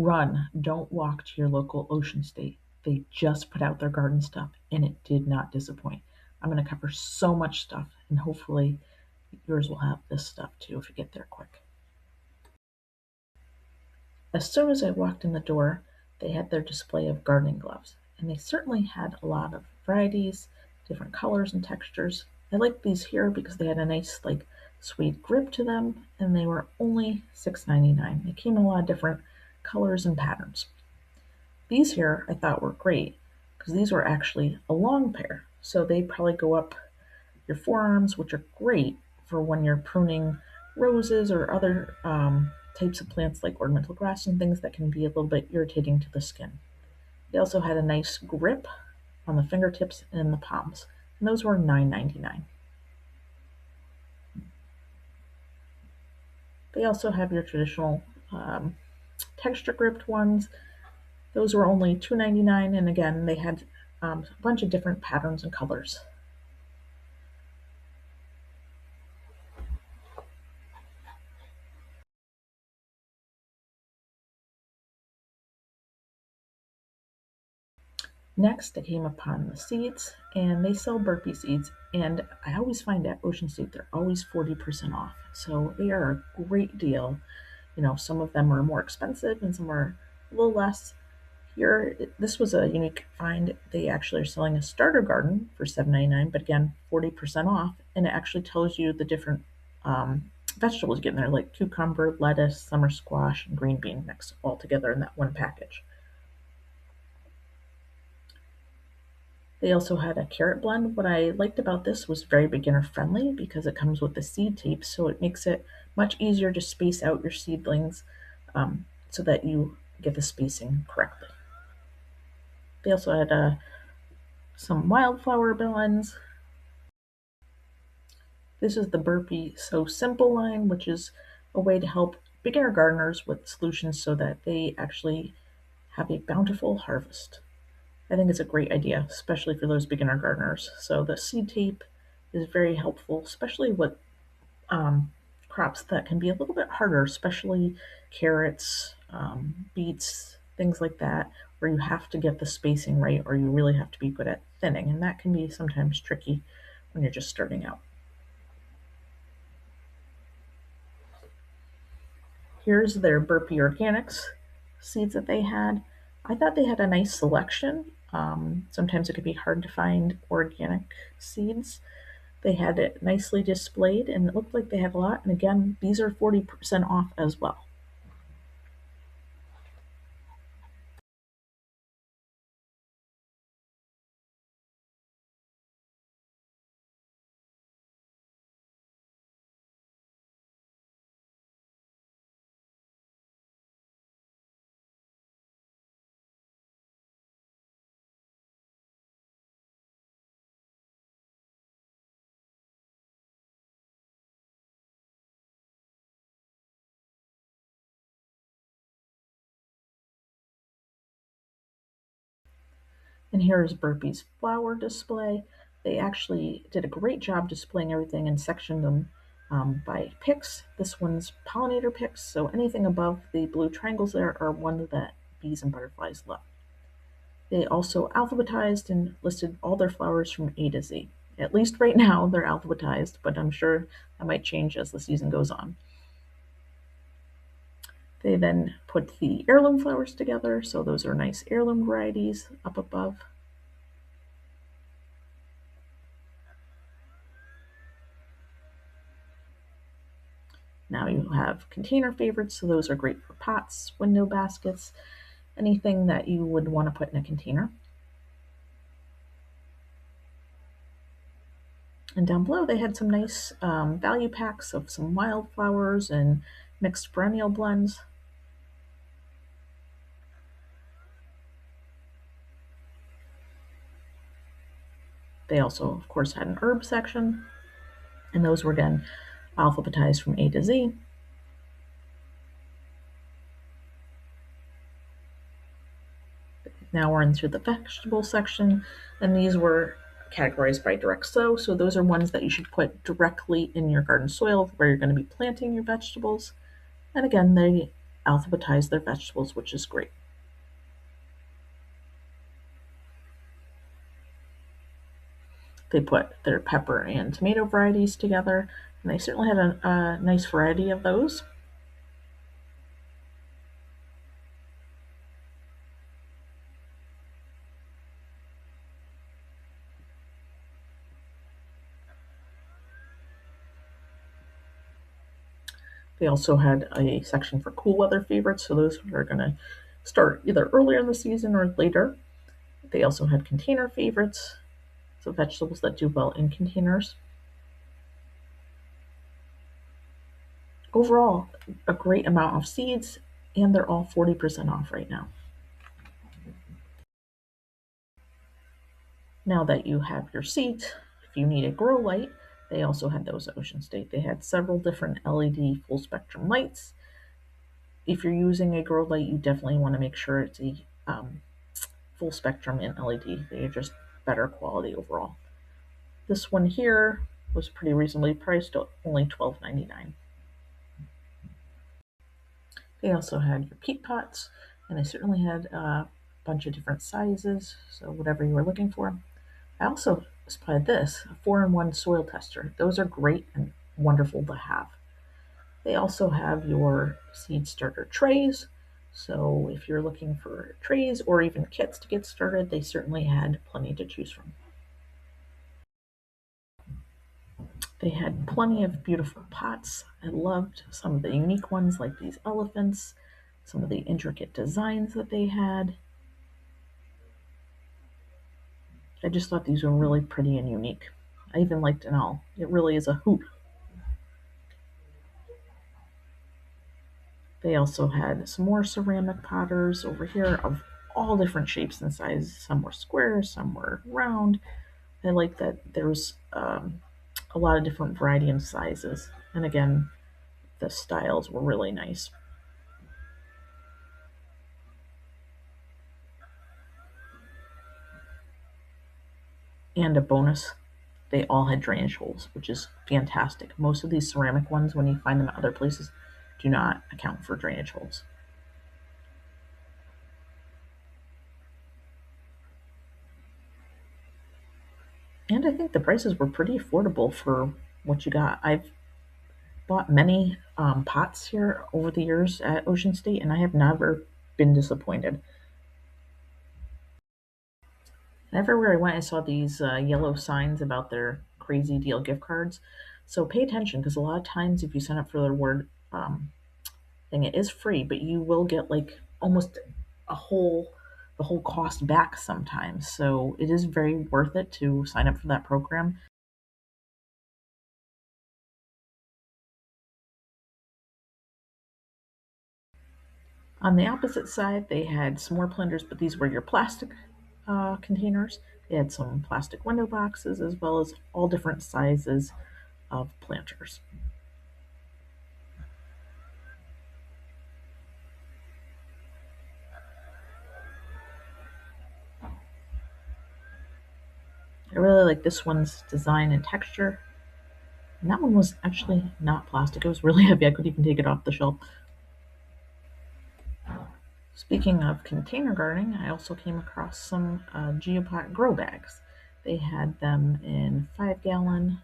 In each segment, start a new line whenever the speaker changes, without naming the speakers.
Run, don't walk to your local Ocean State. They just put out their garden stuff and it did not disappoint. I'm going to cover so much stuff and hopefully yours will have this stuff too if you get there quick. As soon as I walked in the door, they had their display of gardening gloves, and they certainly had a lot of varieties, different colors and textures. I liked these here because they had a nice, like, suede grip to them, and they were only $6.99. They came in a lot of different colors and patterns. These here I thought were great because these were actually a long pair, so they probably go up your forearms, which are great for when you're pruning roses or other types of plants like ornamental grass and things that can be a little bit irritating to the skin. They also had a nice grip on the fingertips and the palms, and those were $9.99. They also have your traditional texture gripped ones. Those were only $2.99, and again, they had a bunch of different patterns and colors. Next, I came upon the seeds, and they sell burpee seeds, and I always find at Ocean State they're always 40% off, so they are a great deal. Some of them are more expensive and some are a little less. Here, this was a unique find. They actually are selling a starter garden for $7.99, but again, 40% off, and it actually tells you the different vegetables you get in there, like cucumber, lettuce, summer squash, and green bean mixed all together in that one package. They also had a carrot blend. What I liked about this was very beginner friendly because it comes with the seed tape, so it makes it much easier to space out your seedlings so that you get the spacing correctly. They also had some wildflower blends. This is the Burpee So Simple line, which is a way to help beginner gardeners with solutions so that they actually have a bountiful harvest. I think it's a great idea, especially for those beginner gardeners. So the seed tape is very helpful, especially with crops that can be a little bit harder, especially carrots, beets, things like that, where you have to get the spacing right or you really have to be good at thinning, and that can be sometimes tricky when you're just starting out. Here's their Burpee Organics seeds that they had. I thought they had a nice selection. Sometimes it could be hard to find organic seeds. They had it nicely displayed and it looked like they had a lot. And again, these are 40% off as well. And here's Burpee's flower display. They actually did a great job displaying everything and sectioned them by picks. This one's pollinator picks, so anything above the blue triangles there are ones that bees and butterflies love. They also alphabetized and listed all their flowers from A to Z. At least right now they're alphabetized, but I'm sure that might change as the season goes on. They then put the heirloom flowers together, so those are nice heirloom varieties up above. Now you have container favorites, so those are great for pots, window baskets, anything that you would want to put in a container. And down below they had some nice value packs of some wildflowers and mixed perennial blends. They also, of course, had an herb section, and those were again alphabetized from A to Z. Now we're into the vegetable section, and these were categorized by direct sow. So those are ones that you should put directly in your garden soil where you're going to be planting your vegetables. And again, they alphabetize their vegetables, which is great. They put their pepper and tomato varieties together, and they certainly had a nice variety of those. They also had a section for cool weather favorites, so those are going to start either earlier in the season or later. They also had container favorites, so vegetables that do well in containers. Overall, a great amount of seeds, and they're all 40% off right now. Now that you have your seeds, if you need a grow light, they also had those at Ocean State. They had several different LED full spectrum lights. If you're using a grow light, you definitely want to make sure it's a full spectrum in LED. They are just better quality overall. This one here was pretty reasonably priced, only $12.99. They also had your peat pots, and they certainly had a bunch of different sizes, so whatever you were looking for. I also supplied this, a 4-in-1 soil tester. Those are great and wonderful to have. They also have your seed starter trays, so if you're looking for trays or even kits to get started, they certainly had plenty to choose from. They had plenty of beautiful pots. I loved some of the unique ones like these elephants, some of the intricate designs that they had. I just thought these were really pretty and unique. I even liked an owl. It really is a hoot. They also had some more ceramic potters over here of all different shapes and sizes. Some were square, some were round. I like that there's a lot of different variety and sizes. And again, the styles were really nice. And a bonus, they all had drainage holes, which is fantastic. Most of these ceramic ones, when you find them at other places, do not account for drainage holes. And I think the prices were pretty affordable for what you got. I've bought many pots here over the years at Ocean State, and I have never been disappointed. And everywhere I went, I saw these yellow signs about their crazy deal gift cards. So pay attention because a lot of times, if you sign up for the reward thing, it is free, but you will get like almost a whole the whole cost back sometimes. So it is very worth it to sign up for that program. On the opposite side, they had some more planters, but these were your plastic containers. They had some plastic window boxes as well as all different sizes of planters. I really like this one's design and texture. And that one was actually not plastic. It was really heavy. I couldn't even take it off the shelf. Speaking of container gardening, I also came across some Geopot grow bags. They had them in 5-gallon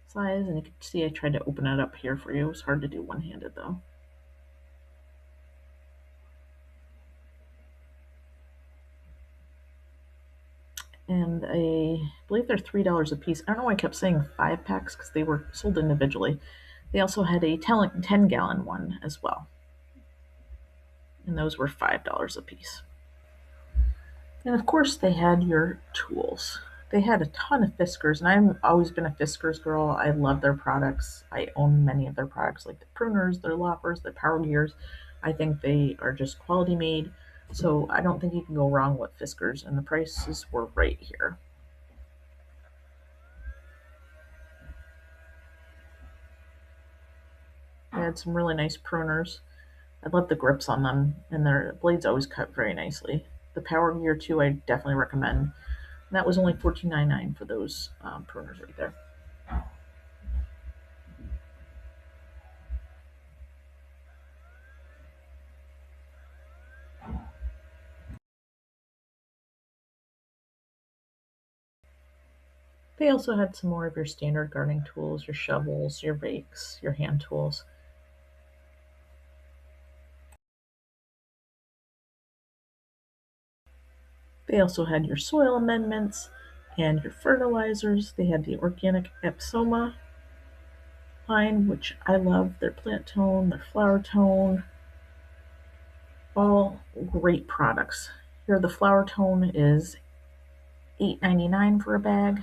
size, and you can see I tried to open it up here for you. It was hard to do one-handed though. And I believe they're $3 a piece. I don't know why I kept saying 5 packs because they were sold individually. They also had a 10-gallon one as well, and those were $5 a piece. And of course, they had your tools. They had a ton of Fiskars, and I've always been a Fiskars girl. I love their products. I own many of their products, like the pruners, their loppers, their power gears. I think they are just quality made. So I don't think you can go wrong with Fiskars, and the prices were right here. They had some really nice pruners. I love the grips on them, and their blades always cut very nicely. The Power Gear 2 I definitely recommend. And that was only $14.99 for those pruners right there. They also had some more of your standard gardening tools, your shovels, your rakes, your hand tools. They also had your soil amendments and your fertilizers. They had the organic Epsoma line, which I love. Their plant tone, their flower tone, all great products. Here, the flower tone is $8.99 for a bag.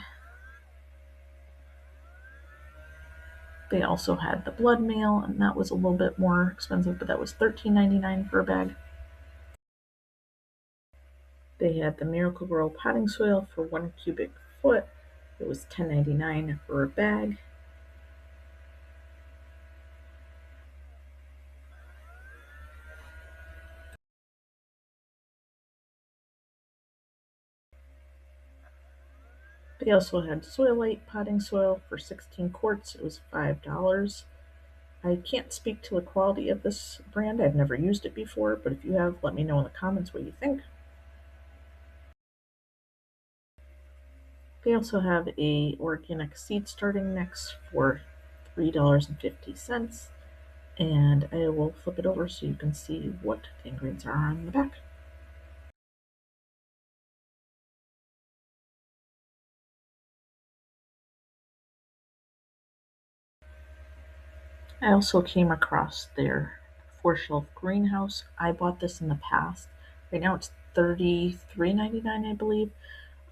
They also had the blood meal, and that was a little bit more expensive, but that was $13.99 for a bag. They had the Miracle-Gro potting soil for 1 cubic foot. It was $10.99 for a bag. They also had Soilite potting soil for 16 quarts. It was $5. I can't speak to the quality of this brand. I've never used it before, but if you have, let me know in the comments what you think. They also have a organic seed starting mix for $3.50, and I will flip it over so you can see what the ingredients are on the back. I also came across their 4-shelf greenhouse. I bought this in the past. Right now it's $33.99, I believe.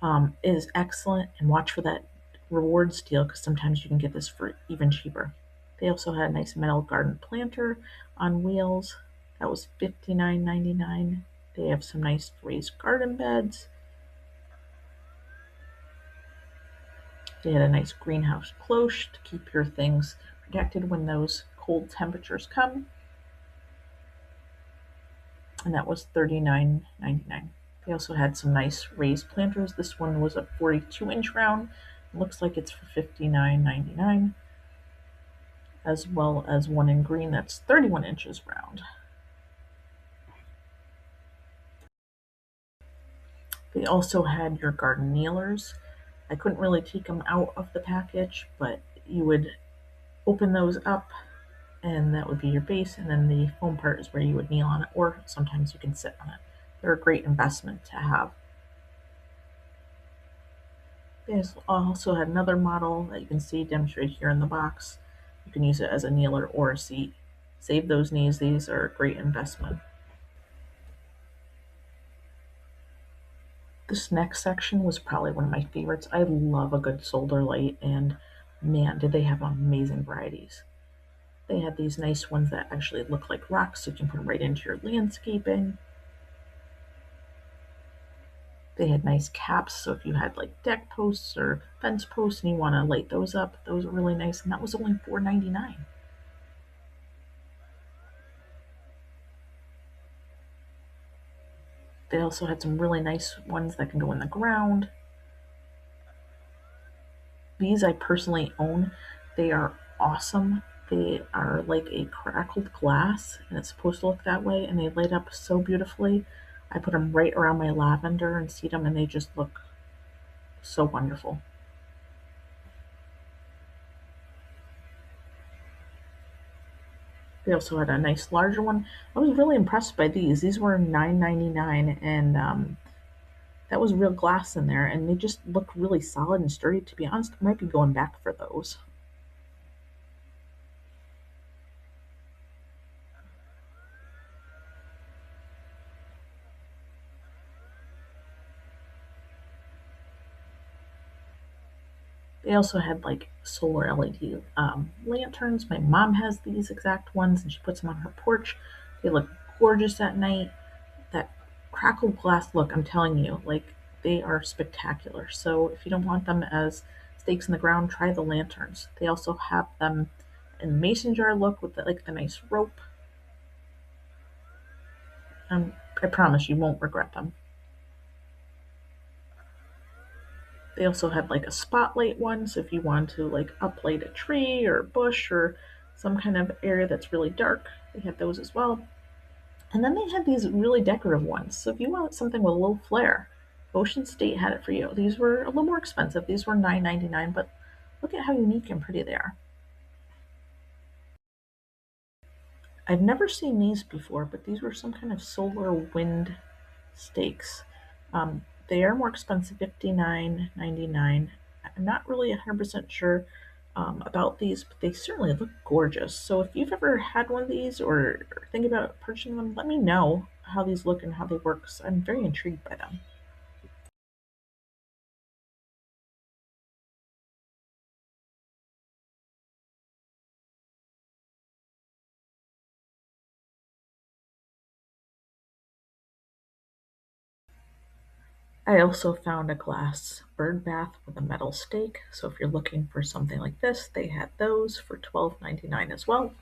It is excellent, and watch for that rewards deal because sometimes you can get this for even cheaper. They also had a nice metal garden planter on wheels. That was $59.99. They have some nice raised garden beds. They had a nice greenhouse cloche to keep your things protected when those cold temperatures come, and that was $39.99. They also had some nice raised planters. This one was a 42-inch round. It looks like it's for $59.99, as well as one in green that's 31 inches round. They also had your garden kneelers. I couldn't really take them out of the package, but you would open those up and that would be your base, and then the foam part is where you would kneel on it, or sometimes you can sit on it. They're a great investment to have. They also had another model that you can see demonstrated here in the box. You can use it as a kneeler or a seat. Save those knees, these are a great investment. This next section was probably one of my favorites. I love a good solar light, and man, did they have amazing varieties. They had these nice ones that actually look like rocks, so you can put them right into your landscaping. They had nice caps, so if you had like deck posts or fence posts and you want to light those up, those are really nice, and that was only $4.99. They also had some really nice ones that can go in the ground. These I personally own. They are awesome. They are like a crackled glass, and it's supposed to look that way, and they light up so beautifully. I put them right around my lavender and seed them, and they just look so wonderful. They also had a nice larger one. I was really impressed by these. These were $9.99, and that was real glass in there, and they just look really solid and sturdy. To be honest, I might be going back for those. They also had like solar LED lanterns. My mom has these exact ones, and she puts them on her porch. They look gorgeous at night. That crackled glass look, I'm telling you, like they are spectacular. So if you don't want them as stakes in the ground, try the lanterns. They also have them in mason jar look with the nice rope. I promise you won't regret them. They also had like a spotlight one, so if you want to like uplight a tree or a bush or some kind of area that's really dark, they had those as well. And then they had these really decorative ones. So if you want something with a little flair, Ocean State had it for you. These were a little more expensive. These were $9.99, but look at how unique and pretty they are. I've never seen these before, but these were some kind of solar wind stakes. They are more expensive, $59.99. I'm not really 100% sure about these, but they certainly look gorgeous. So if you've ever had one of these or think about purchasing them, let me know how these look and how they work, 'cause I'm very intrigued by them. I also found a glass bird bath with a metal stake. So if you're looking for something like this, they had those for $12.99 as well.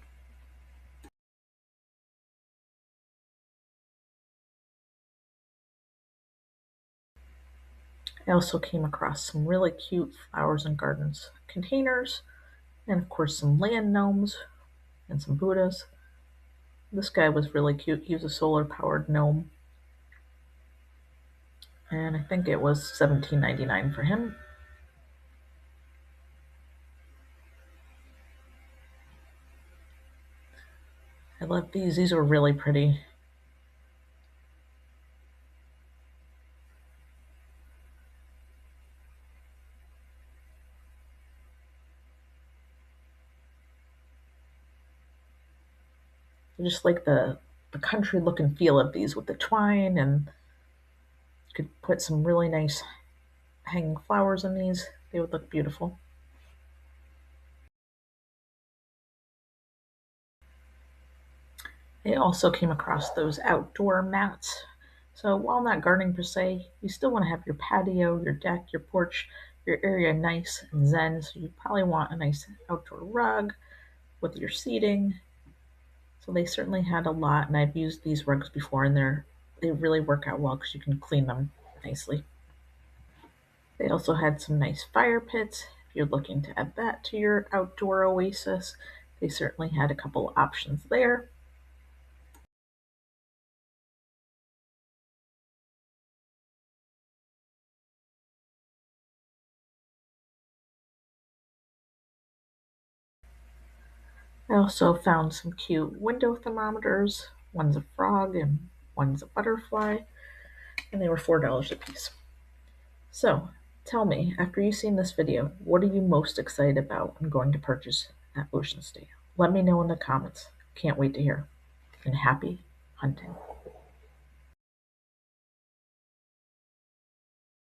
I also came across some really cute flowers and gardens containers, and of course some land gnomes and some Buddhas. This guy was really cute. He was a solar powered gnome, and I think it was $17.99 for him. I love these. These are really pretty. I just like the country look and feel of these with the twine, and you could put some really nice hanging flowers in these. They would look beautiful. I also came across those outdoor mats. So while not gardening per se, you still want to have your patio, your deck, your porch, your area nice and zen. So you probably want a nice outdoor rug with your seating. So they certainly had a lot, and I've used these rugs before, and they really work out well because you can clean them nicely. They also had some nice fire pits. If you're looking to add that to your outdoor oasis, they certainly had a couple options there. I also found some cute window thermometers. One's a frog and one's a butterfly, and they were $4 a piece. So, tell me, after you've seen this video, what are you most excited about when going to purchase at Ocean State? Let me know in the comments. Can't wait to hear. And happy hunting.